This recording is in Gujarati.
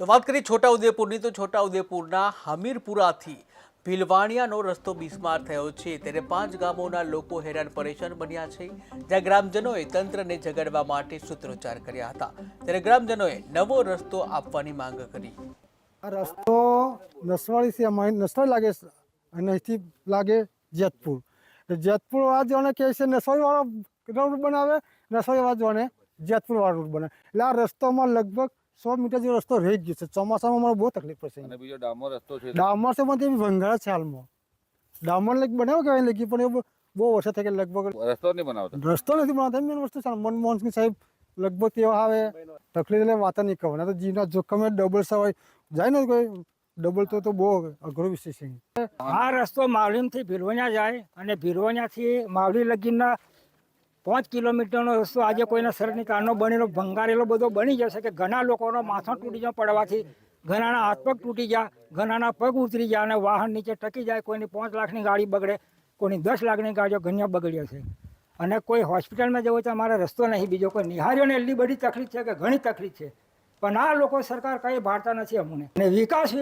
તો વાત કરીએ છોટાઉદેપુરની તો છોટાઉદેપુરના હમીરપુરાથી ભીલવાણિયાનો રસ્તો બિસ્માર થયો છે ત્યારે 5 ગામોના લોકો હેરાન પરેશાન બન્યા છે જ્યાં ગ્રામજનોએ તંત્રને જગાડવા માટે સૂત્રોચ્ચાર કર્યા હતા ત્યારે ગ્રામજનોએ નવો રસ્તો આપવાની માંગ કરી। આ રસ્તો નસવાડીથી અમારી નસવાડી લાગે છે અને અહીંથી લાગે જેતપુર. જેતપુર વાળા જોને કહે છે નસવાડીવાળો રૂટ બનાવે, નસવાડીવાળા જોને જેતપુરવાળો રૂટ બનાવે. એટલે આ રસ્તોમાં લગભગ 100 મીટર જેવો રસ્તો રહી જ ગયો છે. ચોમાસામાં અમારે બહુ તકલીફ પડશે. અને બીજો ડામર રસ્તો છે ડામર છે પણ તે ભંગાર છે હાલમાં. ડામર લગ બનાવ્યો કહેવાય લગી પણ એ બહુ વર્ષો થઈ ગયા લગભગ રસ્તો નહીં બનાવતા રસ્તો નથી બનાવતા. મેન વસ્તુ છે મનમોહન સિંહ સાહેબ લગભગ તેઓ આવે તકલીફ એટલે વાત નહીં કહો. તો જીવના જોખમે ડબલ સવાય જાય ને કોઈ ડબલ તો બહુ અઘરો વિષય છે। આ રસ્તો માવલીમથી ભીલવણિયા જાય અને ભીલવણિયાથી માવલી લગીના 5 કિલોમીટરનો રસ્તો આજે કોઈના શરતની કારનો બનેલો ભંગારેલો બધો બની જશે કે ઘણા લોકોનો માથા તૂટી જાય પડવાથી, ઘણાના હાથ પગ તૂટી જાય, ઘણાના પગ ઉતરી જાય અને વાહન નીચે ટકી જાય। કોઈની 5 લાખની ગાડી બગડે, કોઈની 10 લાખની ગાડીઓ ઘણા બગડ્યા છે અને કોઈ હોસ્પિટલમાં જવું તો અમારે રસ્તો નહીં, બીજો કોઈ નિહારીઓને એટલી બધી તકલીફ છે કે ઘણી તકલીફ છે પણ આ લોકો સરકાર કંઈ ભારતા નથી અમને। અને વિકાસ